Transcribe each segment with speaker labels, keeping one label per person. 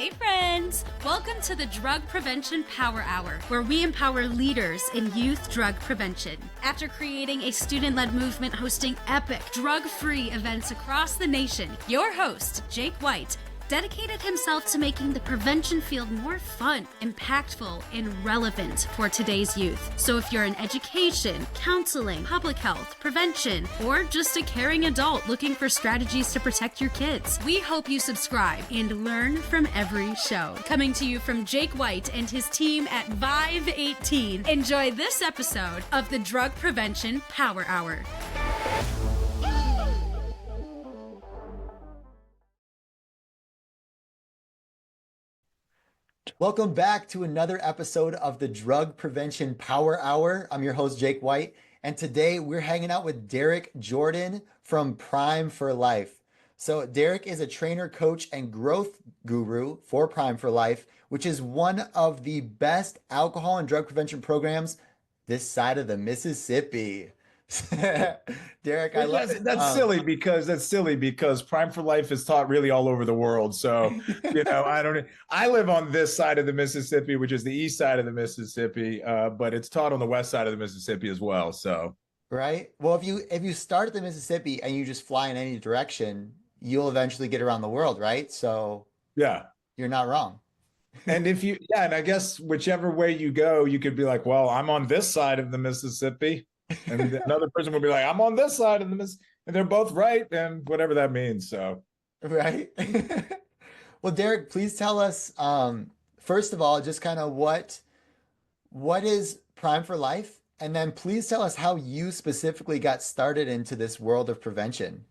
Speaker 1: Hey friends! Welcome to the Drug Prevention Power Hour, where we empower leaders in youth drug prevention. After creating a student-led movement hosting epic drug-free events across the nation, your host, Jake White, dedicated himself to making the prevention field more fun, impactful, and relevant for today's youth. So if you're in education, counseling, public health, prevention, or just a caring adult looking for strategies to protect your kids, we hope you subscribe and learn from every show. Coming to you from Jake White and his team at Vive 18, enjoy this episode of the Drug Prevention Power Hour.
Speaker 2: Welcome back to another episode of the Drug Prevention Power Hour. I'm your host, Jake White, and today we're hanging out with Derek Jorden from Prime for Life. So Derek is a trainer, coach, and growth guru for Prime for Life, which is one of the best alcohol and drug prevention programs this side of the Mississippi. Derek, I love it.
Speaker 3: That's silly because Prime for Life is taught really all over the world. So, I live on this side of the Mississippi, which is the east side of the Mississippi, but it's taught on the west side of the Mississippi as well. So,
Speaker 2: right. Well, if you start at the Mississippi and you just fly in any direction, you'll eventually get around the world, right? So,
Speaker 3: yeah,
Speaker 2: you're not wrong.
Speaker 3: And and I guess whichever way you go, you could be like, well, I'm on this side of the Mississippi. And another person would be like, I'm on this side of the Mississippi. And they're both right. And whatever that means. So,
Speaker 2: right. Well, Derek, please tell us, first of all, just kind of what is Prime for Life? And then please tell us how you specifically got started into this world of prevention.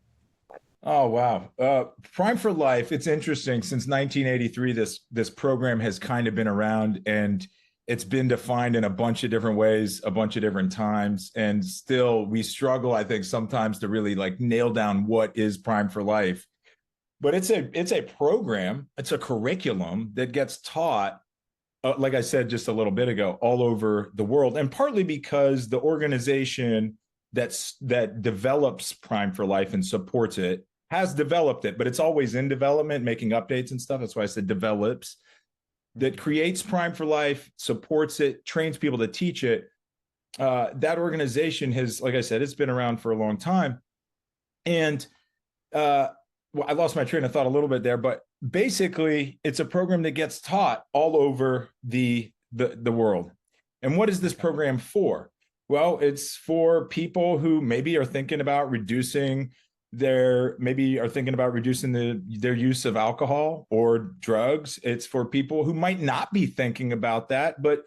Speaker 3: Oh, wow. Prime for Life, it's interesting. Since 1983, this program has kind of been around, and it's been defined in a bunch of different ways, a bunch of different times. And still we struggle, I think, sometimes to really nail down what is Prime for Life. But it's a program, it's a curriculum that gets taught, like I said just a little bit ago, all over the world. And partly because the organization that develops Prime for Life and supports it has developed it, but it's always in development, making updates and stuff. That's why I said develops. That creates Prime for Life, supports it, trains people to teach it. That organization has, like I said, it's been around for a long time. And I lost my train of thought a little bit there, but basically it's a program that gets taught all over the world. And what is this program for? Well, it's for people who maybe are thinking about reducing their use of alcohol or drugs. It's for people who might not be thinking about that, but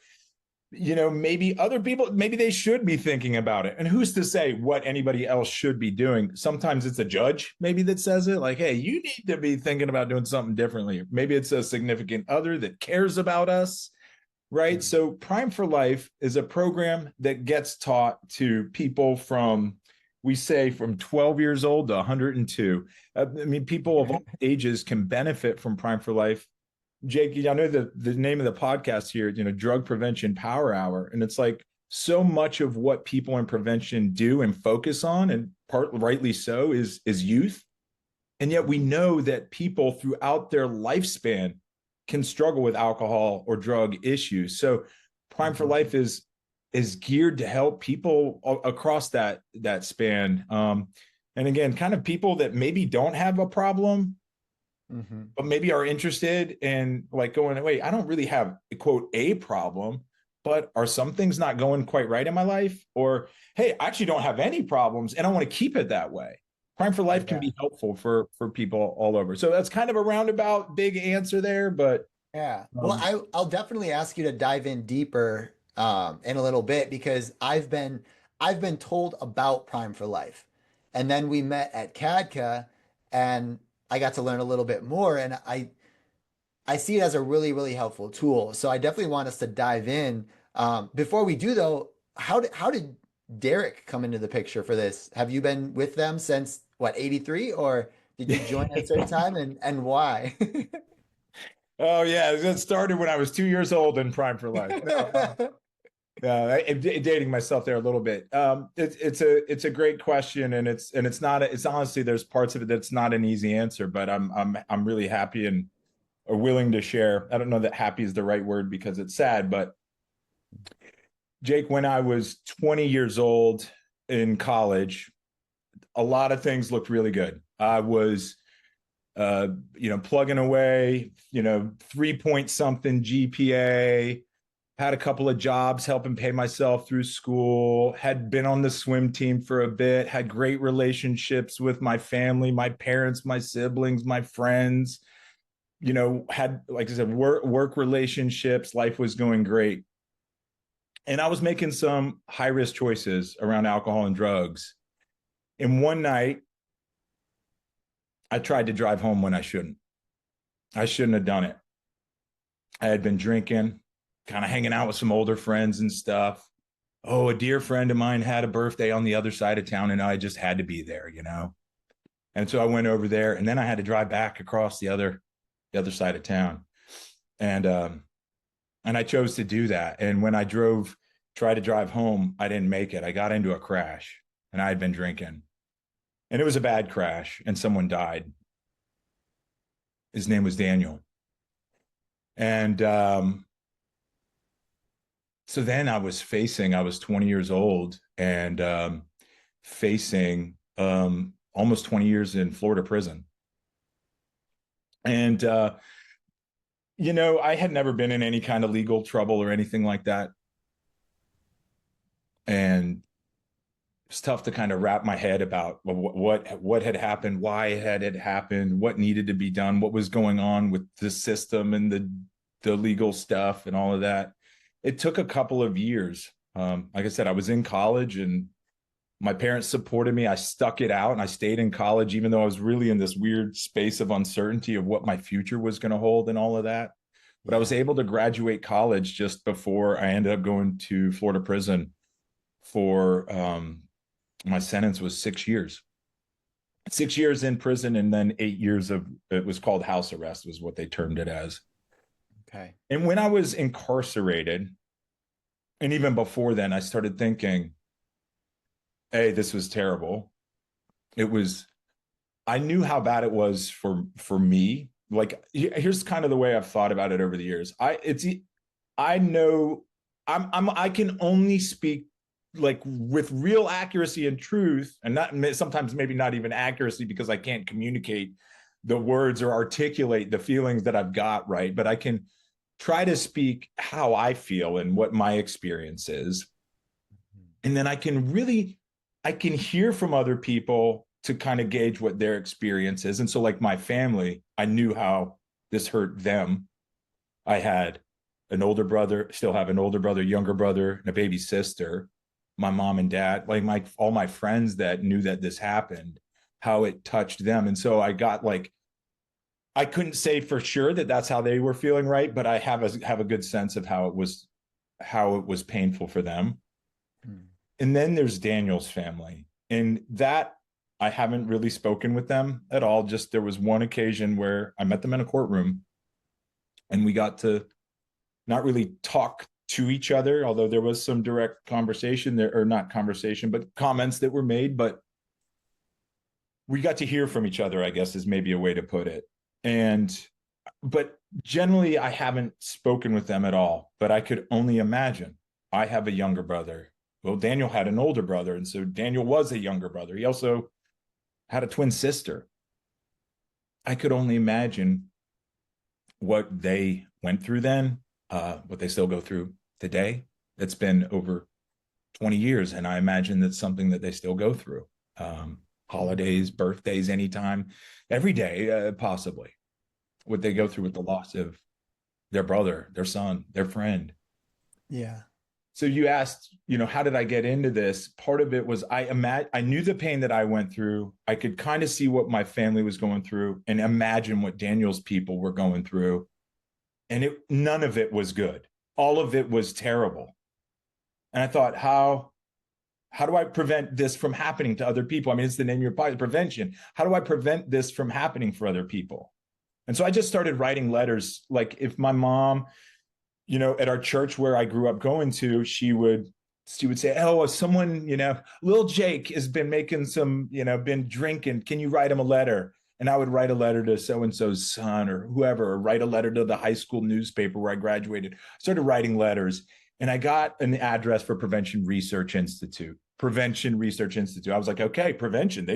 Speaker 3: maybe other people, maybe they should be thinking about it. And who's to say what anybody else should be doing? Sometimes it's a judge maybe that says it, like, hey, you need to be thinking about doing something differently. Maybe it's a significant other that cares about us, right? So Prime for Life is a program that gets taught to people from 12 years old to 102. People of all ages can benefit from Prime for Life. Jake, I know the name of the podcast here, Drug Prevention Power Hour. And it's like so much of what people in prevention do and focus on, and rightly so, is youth. And yet we know that people throughout their lifespan can struggle with alcohol or drug issues. So Prime for Life is geared to help people across that span. And again, kind of people that maybe don't have a problem, but maybe are interested in going, wait, I don't really have quote a problem, but are some things not going quite right in my life? Or, hey, I actually don't have any problems and I want to keep it that way. Prime for Life can be helpful for people all over. So that's kind of a roundabout big answer there, but
Speaker 2: yeah. Well, I'll definitely ask you to dive in deeper in a little bit, because I've been told about Prime for Life, and then we met at CADCA and I got to learn a little bit more, and I see it as a really, really helpful tool. So I definitely want us to dive in. Before we do though, how did Derek come into the picture for this? Have you been with them since 83, or did you join at a certain time, and why?
Speaker 3: Oh yeah, it started when I was 2 years old in Prime for Life. I'm dating myself there a little bit. It's a great question, and it's honestly, there's parts of it that's not an easy answer, but I'm really happy and are willing to share. I don't know that happy is the right word because it's sad, but Jake, when I was 20 years old in college, a lot of things looked really good. I was, plugging away, 3 point something GPA, had a couple of jobs helping pay myself through school, had been on the swim team for a bit, had great relationships with my family, my parents, my siblings, my friends, had, like I said, work relationships. Life was going great. And I was making some high risk choices around alcohol and drugs. And one night, I tried to drive home when I shouldn't. I shouldn't have done it. I had been drinking, kind of hanging out with some older friends and stuff. Oh, a dear friend of mine had a birthday on the other side of town, and I just had to be there, And so I went over there, and then I had to drive back across the other side of town. And I chose to do that. And when I tried to drive home, I didn't make it. I got into a crash, and I had been drinking. And it was a bad crash, and someone died. His name was Daniel. And so then I was 20 years old and facing almost 20 years in Florida prison. And, I had never been in any kind of legal trouble or anything like that. And it's tough to kind of wrap my head about what had happened, why had it happened, what needed to be done, what was going on with the system and the legal stuff and all of that. It took a couple of years. Like I said, I was in college and my parents supported me. I stuck it out and I stayed in college, even though I was really in this weird space of uncertainty of what my future was going to hold and all of that. But I was able to graduate college just before I ended up going to Florida prison for my sentence was 6 years. 6 years in prison and then 8 years of, it was called house arrest, was what they termed it as.
Speaker 2: Okay.
Speaker 3: And when I was incarcerated, and even before then, I started thinking, hey, this was terrible. I knew how bad it was for me. Like, here's kind of the way I've thought about it over the years. I know I can only speak like with real accuracy and truth, and not sometimes maybe not even accuracy because I can't communicate the words or articulate the feelings that I've got, right? But I can try to speak how I feel and what my experience is. And then I can hear from other people to kind of gauge what their experience is. And so like my family, I knew how this hurt them. I had an older brother, still have an older brother, younger brother, and a baby sister. My mom and dad, like all my friends that knew that this happened, how it touched them. And so I got I couldn't say for sure that that's how they were feeling, right? But I have a good sense of how it was painful for them. And then there's Daniel's family, and that I haven't really spoken with them at all. Just there was one occasion where I met them in a courtroom and we got to not really talk to each other, although there was some direct conversation there, or not conversation, but comments that were made, but we got to hear from each other, I guess is maybe a way to put it. But generally I haven't spoken with them at all, but I could only imagine. I have a younger brother. Well, Daniel had an older brother, and so Daniel was a younger brother. He also had a twin sister. I could only imagine what they went through then, what they still go through today. It's been over 20 years, and I imagine that's something that they still go through. Holidays, birthdays, anytime, every day, possibly. What they go through with the loss of their brother, their son, their friend.
Speaker 2: Yeah.
Speaker 3: So you asked, how did I get into this? Part of it was I knew the pain that I went through. I could kind of see what my family was going through and imagine what Daniel's people were going through. And none of it was good. All of it was terrible. And I thought, how do I prevent this from happening to other people? I mean, it's the name of your podcast, prevention. How do I prevent this from happening for other people? And so I just started writing letters. Like if my mom, at our church where I grew up going to, she would say, oh, someone, little Jake has been making been drinking. Can you write him a letter? And I would write a letter to so-and-so's son or whoever, or write a letter to the high school newspaper where I graduated. I started writing letters, and I got an address for Prevention Research Institute. Prevention Research Institute. I was like, okay, prevention.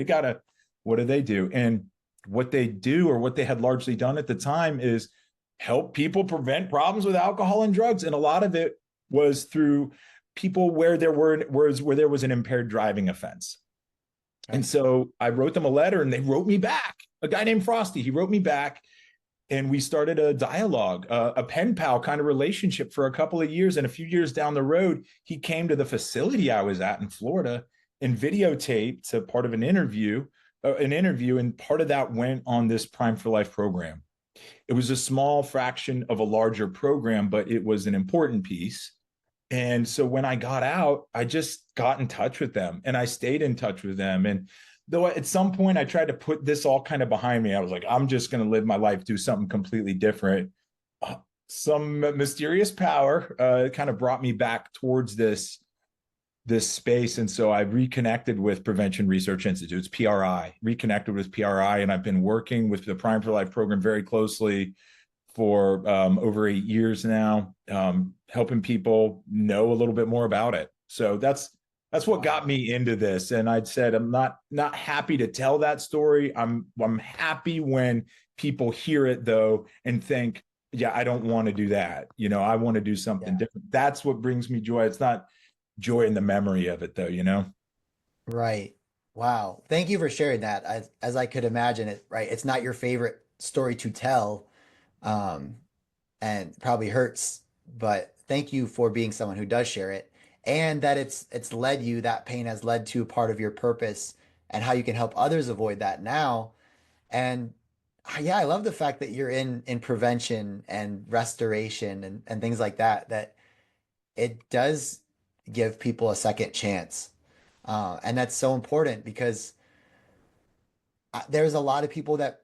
Speaker 3: What do they do? And what they do, or what they had largely done at the time, is help people prevent problems with alcohol and drugs. And a lot of it was through people where there was an impaired driving offense. Right. And so I wrote them a letter, and they wrote me back. A guy named Frosty, he wrote me back, and we started a dialogue, a pen pal kind of relationship for a couple of years. And a few years down the road, he came to the facility I was at in Florida and videotaped a part of an interview, and part of that went on this Prime for Life program. It was a small fraction of a larger program, but it was an important piece. And so when I got out, I just got in touch with them, and I stayed in touch with them. And though at some point I tried to put this all kind of behind me, I was like, I'm just going to live my life, do something completely different. Some mysterious power kind of brought me back towards this space. And so I reconnected with Prevention Research Institute, reconnected with PRI, and I've been working with the Prime for Life program very closely for over 8 years now, helping people know a little bit more about it. So that's what got me into this. And I'd said, I'm not happy to tell that story. I'm happy when people hear it though and think, yeah, I don't want to do that. I want to do something different. That's what brings me joy. It's not joy in the memory of it though,
Speaker 2: Right. Wow. Thank you for sharing that. As I could imagine it, right? It's not your favorite story to tell, and probably hurts, but thank you for being someone who does share it, and that that pain has led to part of your purpose and how you can help others avoid that now. And yeah, I love the fact that you're in prevention and restoration and things like that it does give people a second chance. And that's so important, because there's a lot of people that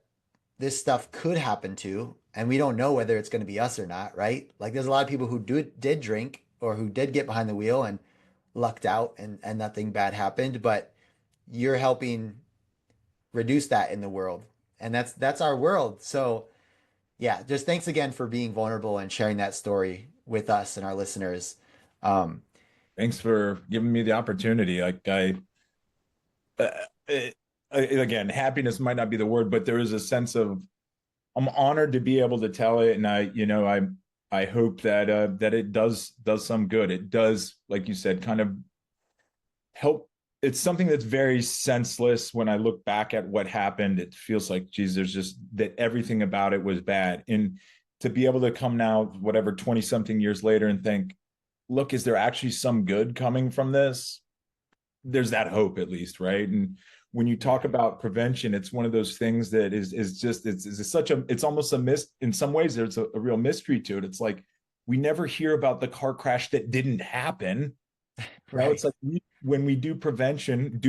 Speaker 2: this stuff could happen to, and we don't know whether it's going to be us or not, right? Like there's a lot of people who did drink, or who did get behind the wheel and lucked out, and nothing bad happened, but you're helping reduce that in the world. And that's our world. So yeah, just thanks again for being vulnerable and sharing that story with us and our listeners.
Speaker 3: Thanks for giving me the opportunity. Like again, happiness might not be the word, but there is a sense of, I'm honored to be able to tell it. And I hope that it does some good. It does, like you said, kind of help. It's something that's very senseless. When I look back at what happened, it feels like, geez, there's just that everything about it was bad. And to be able to come now, whatever, 20 something years later, and think, look, is there actually some good coming from this? There's that hope, at least, right? And when you talk about prevention, it's one of those things that it's almost in some ways, there's a real mystery to it. It's like, we never hear about the car crash that didn't happen. Right. It's like when we do prevention,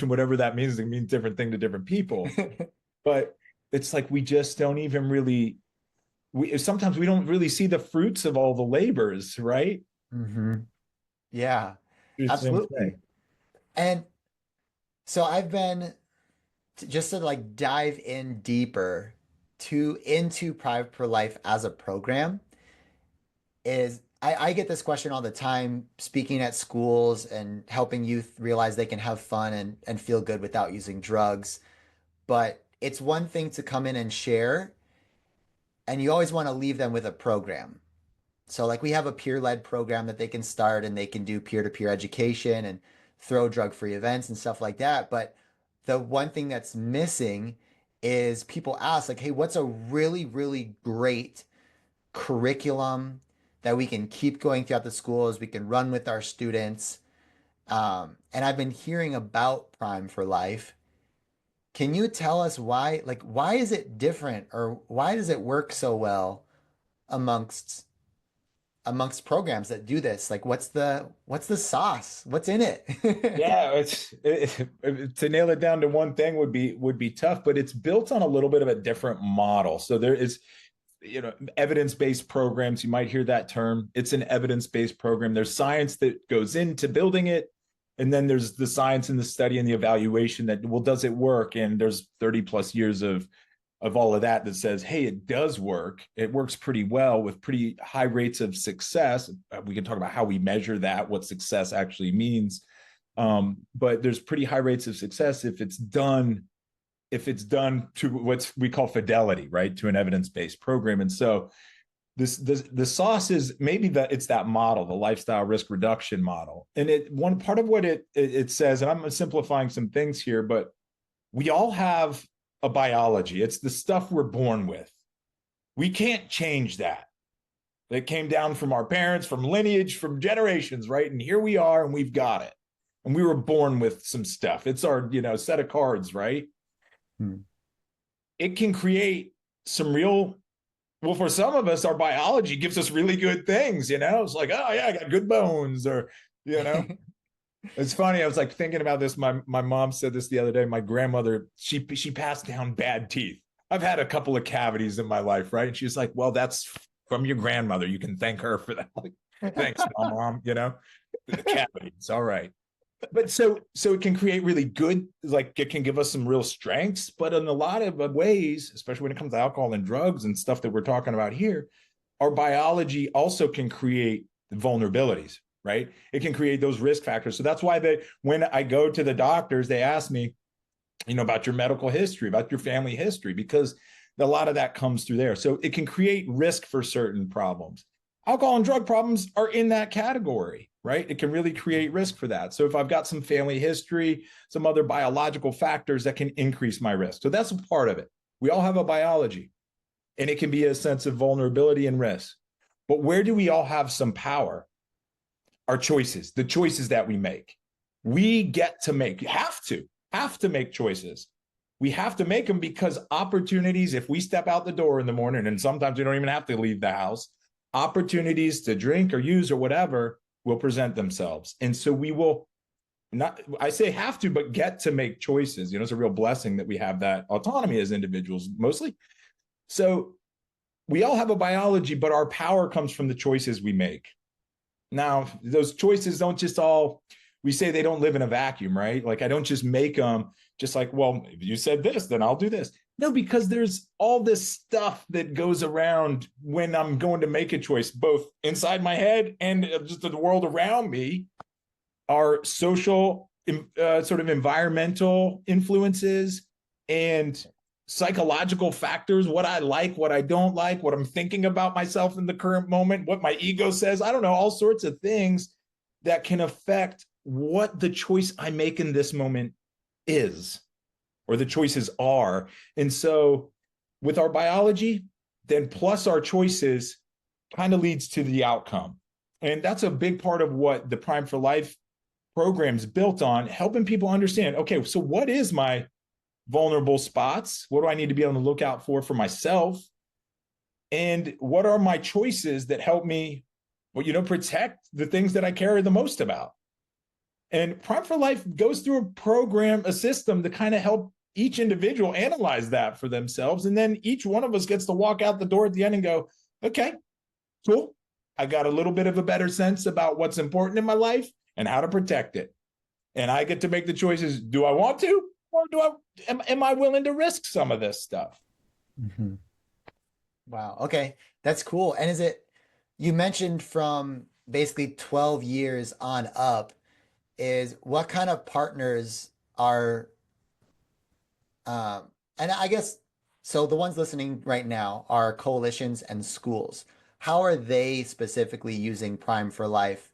Speaker 3: whatever that means, it means different thing to different people. But it's like, we just don't even really, sometimes we don't really see the fruits of all the labors, right?
Speaker 2: Mm-hmm. Yeah, absolutely. And so I've been just to like dive in deeper into Prime for Life as a program. I get this question all the time, speaking at schools and helping youth realize they can have fun and feel good without using drugs. But it's one thing to come in and share, and you always want to leave them with a program. So like we have a peer-led program that they can start, and they can do peer-to-peer education and throw drug-free events and stuff like that. But the one thing that's missing is people ask like, hey, what's a really, really great curriculum that we can keep going throughout the schools, we can run with our students? And I've been hearing about Prime for Life. Can you tell us why is it different, or why does it work so well amongst programs that do this? Like, what's the sauce? What's in it?
Speaker 3: Yeah, to nail it down to one thing would be tough, but it's built on a little bit of a different model. So there is, evidence-based programs, you might hear that term. It's an evidence-based program. There's science that goes into building it, And then there's the science and the study and the evaluation that, well, does it work? And there's 30 plus years of all of that says, hey, it does work. It works pretty well with pretty high rates of success. We can talk about how we measure that, what success actually means. But there's pretty high rates of success if it's done to what we call fidelity, right? To an evidence-based program. And so the sauce is maybe it's that model, the lifestyle risk reduction model. And one part of what it says, and I'm simplifying some things here, but we all have a biology. It's the stuff we're born with. We can't change that. It came down from our parents, from lineage, from generations, right? And here we are, and we've got it. And we were born with some stuff. It's our, set of cards, right? It can create some real, well, for some of us, our biology gives us really good things, It's like, oh yeah, I got good bones, or, It's funny. I was like thinking about this. My mom said this the other day. My grandmother, she passed down bad teeth. I've had a couple of cavities in my life, right? And she's like, well, that's from your grandmother. You can thank her for that. Like, thanks, mom, the cavities. All right. But so it can create really good, like it can give us some real strengths, but in a lot of ways, especially when it comes to alcohol and drugs and stuff that we're talking about here, our biology also can create vulnerabilities. Right? It can create those risk factors. So that's why when I go to the doctors, they ask me, about your medical history, about your family history, because a lot of that comes through there. So it can create risk for certain problems. Alcohol and drug problems are in that category, right? It can really create risk for that. So if I've got some family history, some other biological factors that can increase my risk. So that's a part of it. We all have a biology, and it can be a sense of vulnerability and risk. But where do we all have some power? Our choices, the choices that we make. We get to make, have to make choices. We have to make them because opportunities, if we step out the door in the morning, and sometimes we don't even have to leave the house, opportunities to drink or use or whatever will present themselves. And so we will not, I say have to, but get to make choices. It's a real blessing that we have that autonomy as individuals mostly. So we all have a biology, but our power comes from the choices we make. Now, those choices don't just we say they don't live in a vacuum, right? Like I don't just make them just like, well, if you said this, then I'll do this. No, because there's all this stuff that goes around when I'm going to make a choice, both inside my head and just the world around me. Our social, sort of environmental influences and psychological factors, what I like, what I don't like, what I'm thinking about myself in the current moment, what my ego says, I don't know, all sorts of things that can affect what the choice I make in this moment is, or the choices are. And so with our biology, then plus our choices kind of leads to the outcome. And that's a big part of what the Prime for Life program is built on, helping people understand, okay, so what is my vulnerable spots? What do I need to be on the lookout for myself? And what are my choices that help me, protect the things that I care the most about? And Prime for Life goes through a program, a system to kind of help each individual analyze that for themselves. And then each one of us gets to walk out the door at the end and go, okay, cool. I got a little bit of a better sense about what's important in my life and how to protect it. And I get to make the choices. Do I want to? Or am I willing to risk some of this stuff?
Speaker 2: Mm-hmm. Wow. Okay. That's cool. And you mentioned from basically 12 years on up, is what kind of partners are, and I guess, so the ones listening right now are coalitions and schools. How are they specifically using Prime for Life?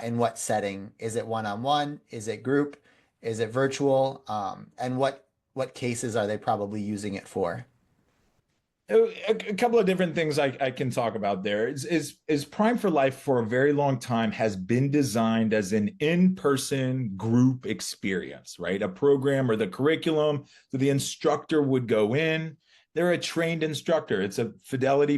Speaker 2: In what setting? Is it one-on-one? Is it group? Is it virtual? And what cases are they probably using it for?
Speaker 3: A couple of different things I can talk about there is Prime for Life for a very long time has been designed as an in-person group experience, right? A program or the curriculum. So the instructor would go in. They're a trained instructor. It's a fidelity,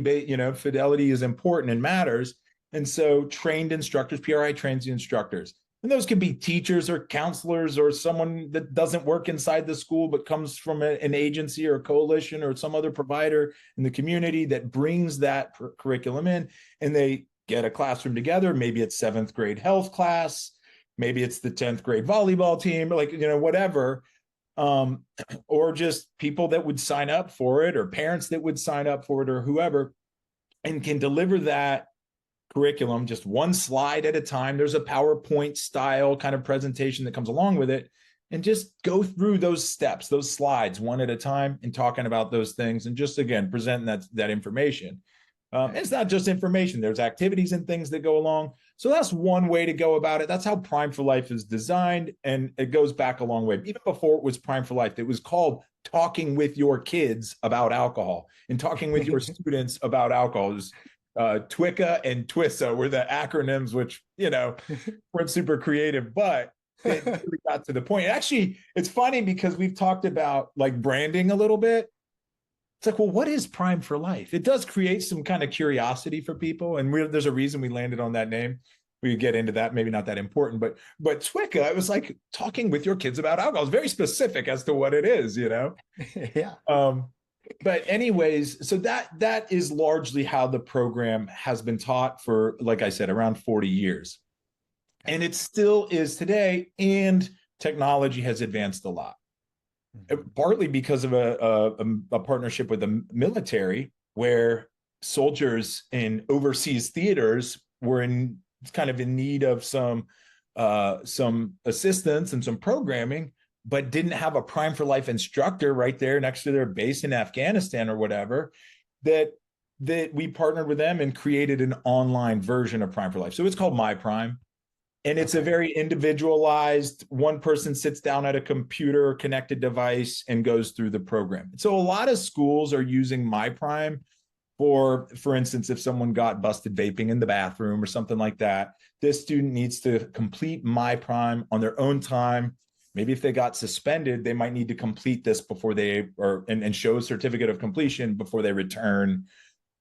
Speaker 3: fidelity is important and matters. And so trained instructors, PRI trains the instructors. And those can be teachers or counselors or someone that doesn't work inside the school, but comes from an agency or a coalition or some other provider in the community that brings that curriculum in, and they get a classroom together. Maybe it's 7th grade health class. maybe it's the 10th grade volleyball team, like, whatever. Um, or just people that would sign up for it, or parents that would sign up for it, or whoever, and can deliver that curriculum just one slide at a time. There's a PowerPoint style kind of presentation that comes along with it, and just go through those steps, those slides one at a time, and talking about those things, and just again presenting that information. It's not just information, there's activities and things that go along. So that's one way to go about it. That's how Prime for Life is designed, and it goes back a long way. Even before it was Prime for Life, it was called Talking with Your Kids About Alcohol, and Talking with Your Students About Alcohol. It was, TWICA and TWISA were the acronyms, which weren't super creative, but it really got to the point. Actually, it's funny because we've talked about like branding a little bit. It's like, well, what is Prime for Life? It does create some kind of curiosity for people, and there's a reason we landed on that name. We could get into that, maybe not that important, but TWICA, it was like talking with your kids about alcohol. It's very specific as to what it is,
Speaker 2: Yeah.
Speaker 3: But anyways, so that is largely how the program has been taught for, like I said, around 40 years. And it still is today, and technology has advanced a lot. Partly because of a partnership with the military, where soldiers in overseas theaters were kind of in need of some assistance and some programming, but didn't have a Prime for Life instructor right there next to their base in Afghanistan or whatever, that we partnered with them and created an online version of Prime for Life. So it's called My Prime. And it's a very individualized, one person sits down at a computer connected device and goes through the program. So a lot of schools are using My Prime for instance, if someone got busted vaping in the bathroom or something like that, this student needs to complete My Prime on their own time. Maybe if they got suspended, they might need to complete this before and show a certificate of completion before they return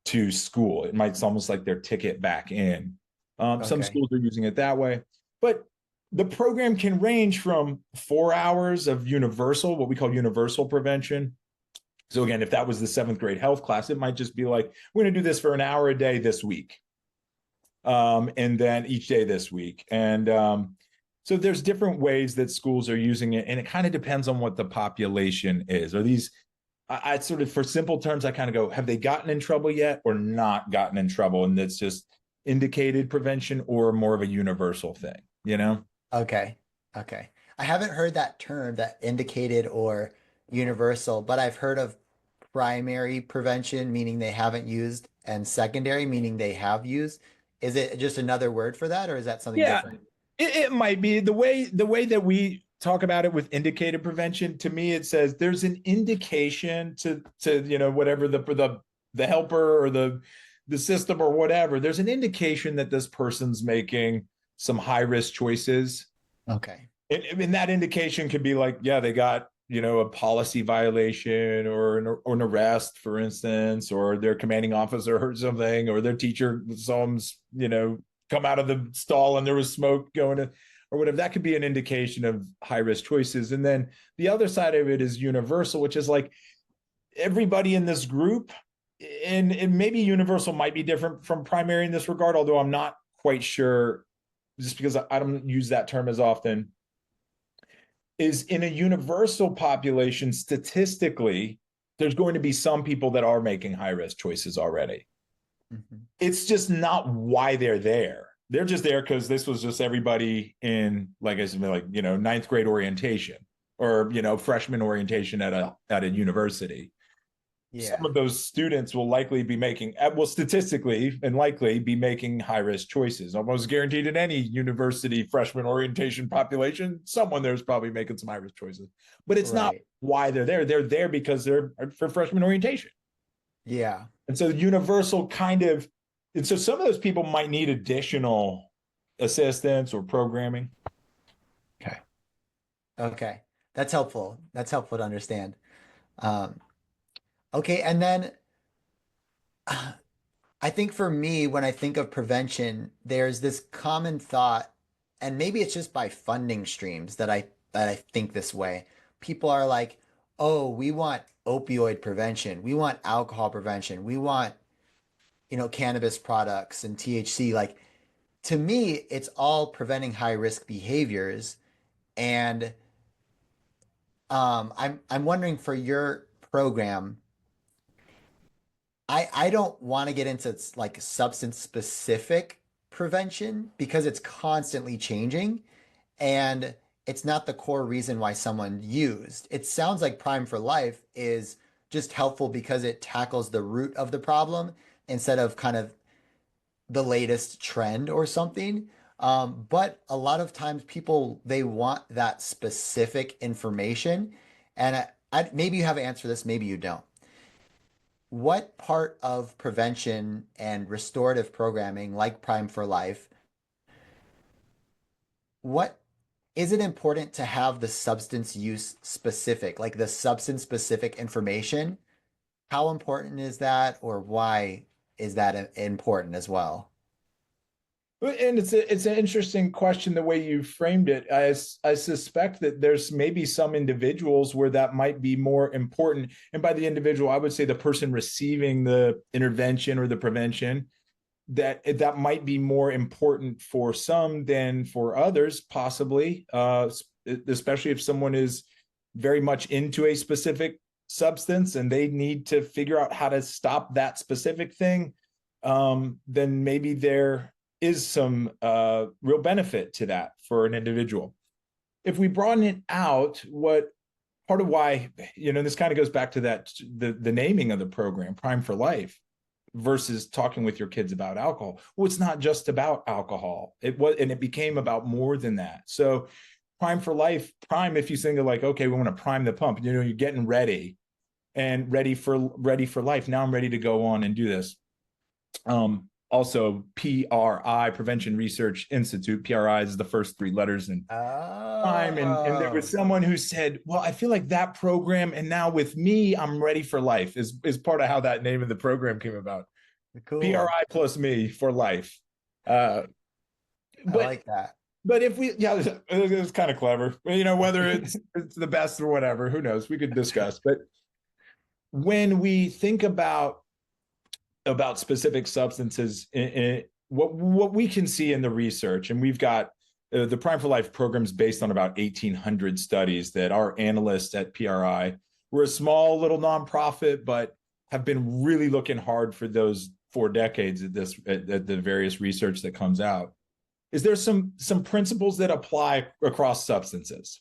Speaker 3: to school. It's almost like their ticket back in. Some schools are using it that way, but the program can range from 4 hours of what we call universal prevention. So again, if that was the 7th grade health class, it might just be like, we're going to do this for an hour a day this week. And then each day this week. And so there's different ways that schools are using it, and it kind of depends on what the population is. Are these, I sort of, for simple terms, I kind of go, have they gotten in trouble yet or not gotten in trouble? And that's just indicated prevention, or more of a universal thing,
Speaker 2: Okay. I haven't heard that term, that indicated or universal, but I've heard of primary prevention, meaning they haven't used, and secondary, meaning they have used. Is it just another word for that, or is that something different?
Speaker 3: It might be the way that we talk about it with indicated prevention. To me, it says there's an indication to whatever the helper or the system or whatever, there's an indication that this person's making some high risk choices.
Speaker 2: Okay.
Speaker 3: And that indication could be like, yeah, they got, a policy violation or an arrest, for instance, or their commanding officer heard something, or their teacher saw them, come out of the stall and there was smoke going to, or whatever. That could be an indication of high risk choices. And then the other side of it is universal, which is like everybody in this group, and maybe universal might be different from primary in this regard, although I'm not quite sure, just because I don't use that term as often, is in a universal population, statistically, there's going to be some people that are making high-risk choices already. Mm-hmm. It's just not why they're there. They're just there because this was just everybody in, like I said, like, 9th grade orientation, or, freshman orientation at a university. Yeah. Some of those students will likely be statistically and likely be making high-risk choices. Almost guaranteed in any university freshman orientation population, someone there's probably making some high-risk choices. But it's not why they're there. They're there because they're for freshman orientation.
Speaker 2: Yeah. And
Speaker 3: so universal and so some of those people might need additional assistance or programming.
Speaker 2: Okay. That's helpful. That's helpful to understand. Okay, and then I think for me, when I think of prevention, there's this common thought, and maybe it's just by funding streams that I think this way. People are like, "Oh, we want opioid prevention. We want alcohol prevention. We want, cannabis products and THC." Like, to me, it's all preventing high risk behaviors. And I'm wondering for your program, I don't want to get into like substance specific prevention because it's constantly changing and it's not the core reason why someone used. It sounds like Prime for Life is just helpful because it tackles the root of the problem instead of kind of the latest trend or something. But a lot of times people they want that specific information, and maybe you have an answer for this, maybe you don't. What part of prevention and restorative programming, like Prime for Life, what is it important to have the substance use specific, like the substance specific information? How important is that, or why is that important as well?
Speaker 3: And it's an interesting question the way you framed it. I suspect that there's maybe some individuals where that might be more important. And by the individual, I would say the person receiving the intervention or the prevention, that might be more important for some than for others, possibly, especially if someone is very much into a specific substance and they need to figure out how to stop that specific thing. Then maybe there is some real benefit to that for an individual. If we broaden it out, what part of why, this kind of goes back to that, the naming of the program, Prime for Life, versus talking with your kids about alcohol. Well, it's not just about alcohol. It became about more than that. So Prime for Life, prime, if you think of like, okay, we want to prime the pump, you're getting ready and ready for life. Now I'm ready to go on and do this. Also, PRI, Prevention Research Institute. PRI is the first three letters in Prime. And there was someone who said, well, I feel like that program, and now with me, I'm ready for life, is part of how that name of the program came about. Cool. PRI plus me for life.
Speaker 2: I like that.
Speaker 3: But if we, it's kind of clever. Whether it's the best or whatever, who knows? We could discuss. But when we think about specific substances, what we can see in the research, and we've got the Prime for Life programs based on about 1,800 studies that our analysts at PRI, we're a small little nonprofit, but have been really looking hard for those 4 decades at the various research that comes out. Is there some principles that apply across substances,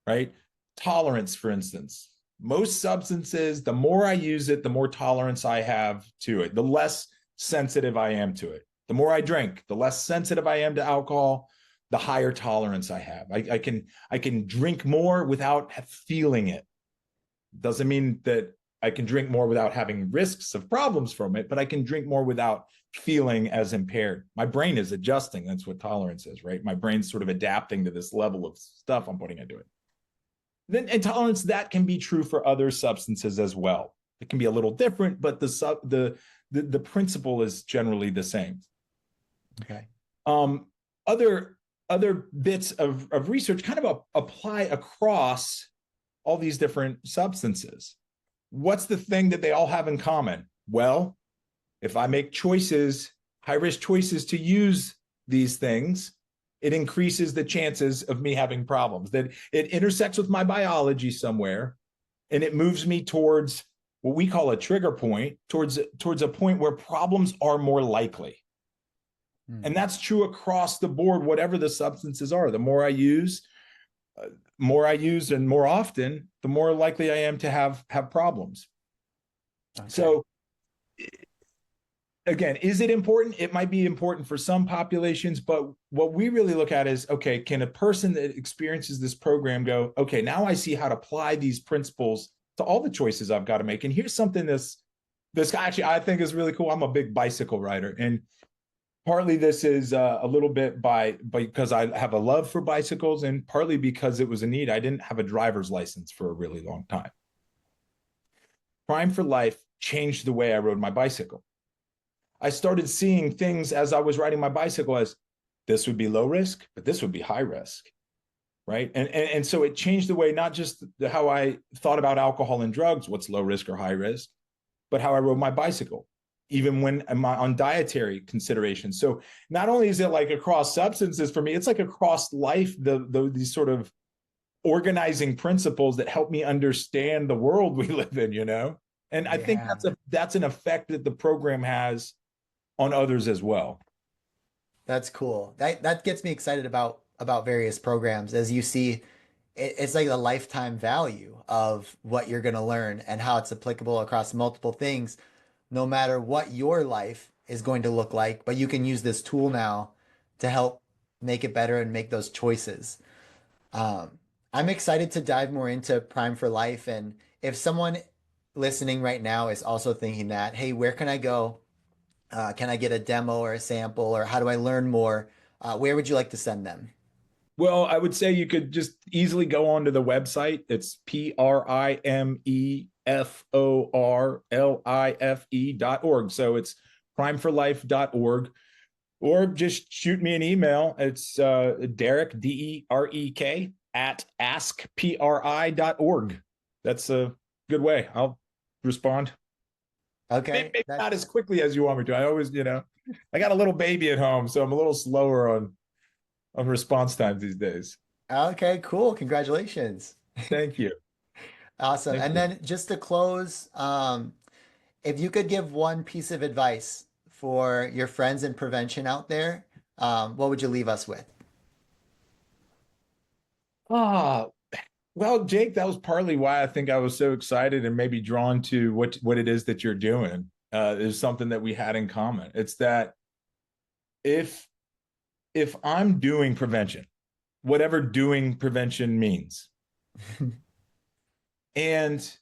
Speaker 3: right? Tolerance, for instance. Most substances, the more I use it, the more tolerance I have to it, the less sensitive I am to it. The more I drink, the less sensitive I am to alcohol, the higher tolerance I have. I can drink more without feeling it. Doesn't mean that I can drink more without having risks of problems from it, but I can drink more without feeling as impaired. My brain is adjusting. That's what tolerance is, right? My brain's sort of adapting to this level of stuff I'm putting into it. Then intolerance, that can be true for other substances as well. It can be a little different, but the principle is generally the same.
Speaker 2: Okay.
Speaker 3: Other bits of research kind of apply across all these different substances. What's the thing that they all have in common? Well, if I make choices, high-risk choices to use these things, it increases the chances of me having problems. That it intersects with my biology somewhere, and it moves me towards what we call a trigger point, towards a point where problems are more likely. And that's true across the board, whatever the substances are. The more I use and more often, the more likely I am to have problems. Okay. So again, is it important? It might be important for some populations, but what we really look at is, okay, can a person that experiences this program go, okay, now I see how to apply these principles to all the choices I've got to make. And here's something this guy actually I think is really cool. I'm a big bicycle rider, and partly this is a little bit because I have a love for bicycles, and partly because it was a need. I didn't have a driver's license for a really long time. Prime for Life changed the way I rode my bicycle. I started seeing things as I was riding my bicycle as this would be low risk, but this would be high risk, right? And so it changed the way, not just how I thought about alcohol and drugs, what's low risk or high risk, but how I rode my bicycle. even when I'm on dietary considerations. So not only is it like across substances for me, it's like across life, these sort of organizing principles that help me understand the world we live in, you know? And I think
Speaker 2: Yeah.
Speaker 3: that's an effect that the program has on others as well.
Speaker 2: That's cool. That gets me excited about various programs as you see it's like the lifetime value of what you're going to learn and how it's applicable across multiple things, no matter what your life is going to look like. But you can use this tool now to help make it better and make those choices. Um, I'm excited to dive more into Prime for Life. And if someone listening right now is also thinking that, hey, where can I go? Can I get a demo or a sample, or how do I learn more? Where would you like to send them?
Speaker 3: Well, I would say you could just easily go onto the website. It's primeforlife.org. So it's primeforlife.org, or just shoot me an email. It's Derek, DEREK, at askpri.org. That's a good way. I'll respond.
Speaker 2: Okay.
Speaker 3: Maybe not as quickly as you want me to. I always, I got a little baby at home, so I'm a little slower on response times these days.
Speaker 2: Okay, cool. Congratulations.
Speaker 3: Thank you.
Speaker 2: Awesome.
Speaker 3: Thank
Speaker 2: And
Speaker 3: you.
Speaker 2: then just to close, if you could give one piece of advice for your friends in prevention out there, what would you leave us with?
Speaker 3: Ah, well, Jake, that was partly why I think I was so excited and maybe drawn to what it is that you're doing. Is something that we had in common. It's that if I'm doing prevention, whatever doing prevention means, and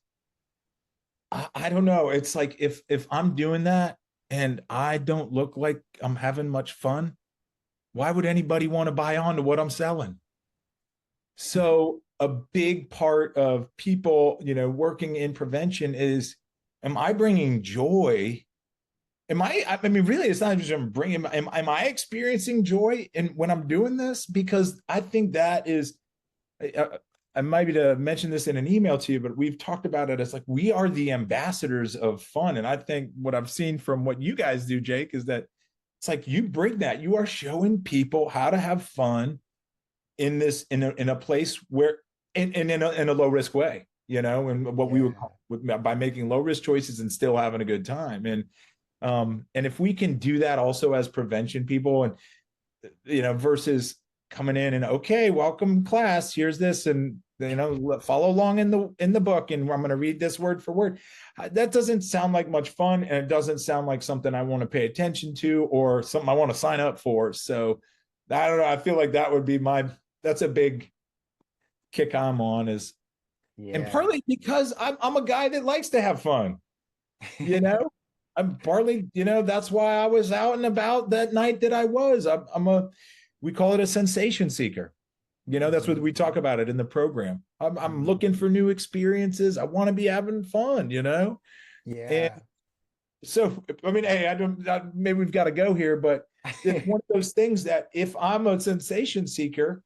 Speaker 3: I don't know, it's like if I'm doing that and I don't look like I'm having much fun, why would anybody want to buy on to what I'm selling? So a big part of people, working in prevention is, am I bringing joy? I mean, really, it's not just I'm bringing, am I experiencing joy when I'm doing this? Because I think that is, I might have mentioned this in an email to you, but we've talked about it as like, we are the ambassadors of fun. And I think what I've seen from what you guys do, Jake, is that it's like, you bring that, you are showing people how to have fun in a place where in a low risk way, and what we would call by making low risk choices and still having a good time. And if we can do that also as prevention people, and versus coming in and, okay, welcome class, here's this, and follow along in the book, and I'm going to read this word for word. That doesn't sound like much fun, and it doesn't sound like something I want to pay attention to or something I want to sign up for. So I don't know, I feel like that would be that's a big kick I'm on, is, and partly because I'm a guy that likes to have fun, I'm partly, that's why I was out and about that night that I was. We call it a sensation seeker. That's what we talk about it in the program. I'm looking for new experiences. I want to be having fun,
Speaker 2: Yeah.
Speaker 3: And so, I mean, hey, maybe we've got to go here, but it's one of those things that if I'm a sensation seeker,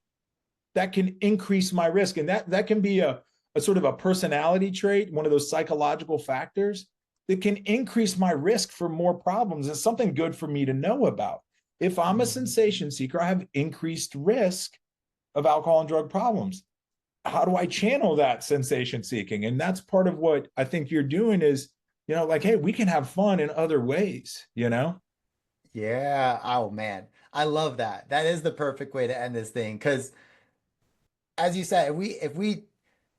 Speaker 3: that can increase my risk. And that can be a sort of a personality trait, one of those psychological factors that can increase my risk for more problems. It's something good for me to know about. If I'm a sensation seeker, I have increased risk of alcohol and drug problems. How do I channel that sensation seeking? And that's part of what I think you're doing is, like, hey, we can have fun in other ways,
Speaker 2: Yeah. Oh man. I love that. That is the perfect way to end this thing. Because as you said,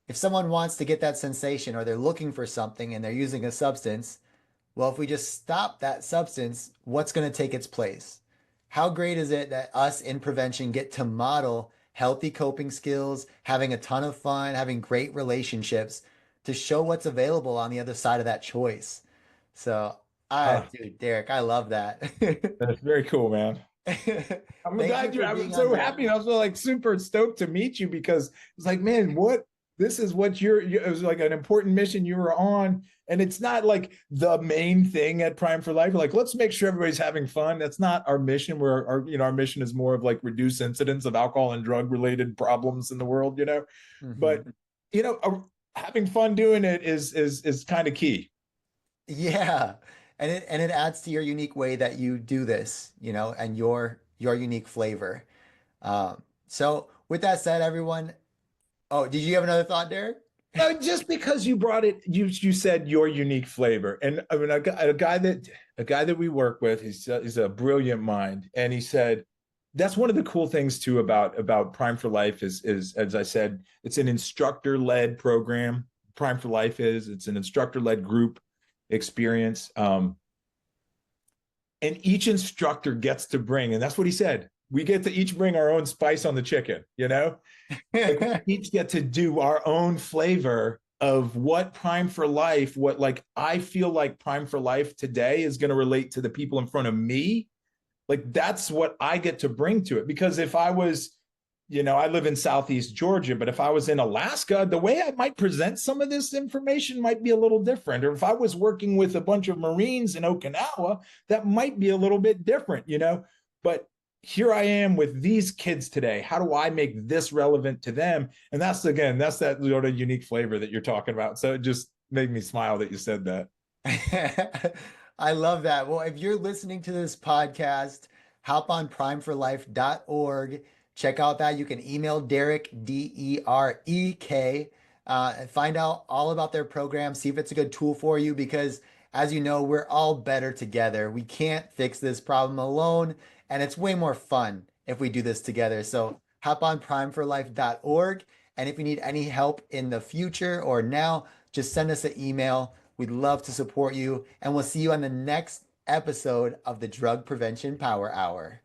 Speaker 2: if someone wants to get that sensation or they're looking for something and they're using a substance, well, if we just stop that substance, what's going to take its place? How great is it that us in prevention get to model healthy coping skills, having a ton of fun, having great relationships to show what's available on the other side of that choice? So, dude, Derek, I love that.
Speaker 3: that's very cool, man. I'm
Speaker 2: Thank you
Speaker 3: glad
Speaker 2: for
Speaker 3: I'm
Speaker 2: being on
Speaker 3: so
Speaker 2: the.
Speaker 3: happy. I was like super stoked to meet you, because it's like, man, this is what it was like an important mission you were on. And it's not like the main thing at Prime for Life. We're like, let's make sure everybody's having fun. That's not our mission. Our mission is more of like reduce incidence of alcohol and drug related problems in the world, but, having fun doing it is kind of key.
Speaker 2: Yeah. and it adds to your unique way that you do this, and your unique flavor. So with that said, everyone, oh, did you have another thought, Derek?
Speaker 3: Just because you brought it, you said your unique flavor, and I mean a guy that we work with, he's a brilliant mind, and he said that's one of the cool things too about Prime for Life is as I said, it's an instructor-led program. Prime for Life it's an instructor-led group experience, and each instructor gets to bring, and that's what he said. We get to each bring our own spice on the chicken, Like we each get to do our own flavor of what Prime for Life, what like I feel like Prime for Life today is going to relate to the people in front of me. Like that's what I get to bring to it. Because if I was, I live in Southeast Georgia, but if I was in Alaska, the way I might present some of this information might be a little different. Or if I was working with a bunch of Marines in Okinawa, that might be a little bit different, But here I am with these kids today. How do I make this relevant to them? And that's that sort of unique flavor that you're talking about. So it just made me smile that you said that.
Speaker 2: I love that. Well, if you're listening to this podcast, hop on primeforlife.org. Check out that. You can email Derek, Derek, and find out all about their program. See if it's a good tool for you, because as you know, we're all better together. We can't fix this problem alone. And it's way more fun if we do this together. So hop on primeforlife.org. And if you need any help in the future or now, just send us an email. We'd love to support you. And we'll see you on the next episode of the Drug Prevention Power Hour.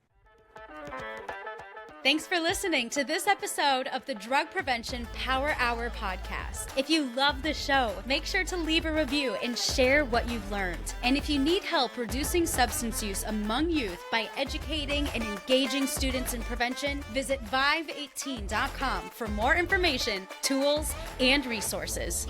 Speaker 1: Thanks for listening to this episode of the Drug Prevention Power Hour podcast. If you love the show, make sure to leave a review and share what you've learned. And if you need help reducing substance use among youth by educating and engaging students in prevention, visit Vive18.com for more information, tools, and resources.